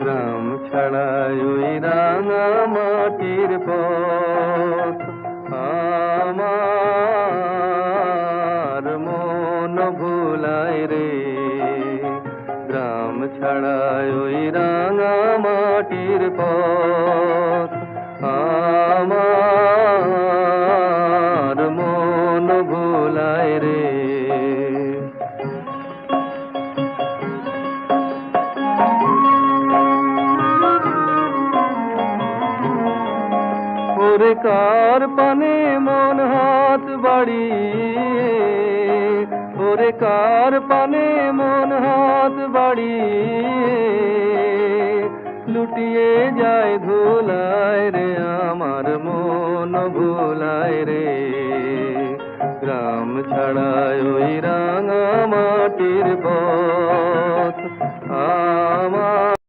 গ্রাম ছাড়াই ওই রাঙা মাটির পথ আমার মন ভুলায় রে। গ্রাম ছাড়াই ওই রাঙা মাটির পথ আমার মন ভুলায় রে। ওরে কার পানে মন হাত বাড়িয়ে, ওরে কার পানে মন হাত বাড়িয়ে লুটিয়ে যায় ধুলায় রে, আমার মন ভুলায় রে। গ্রাম ছাড়ায় ওই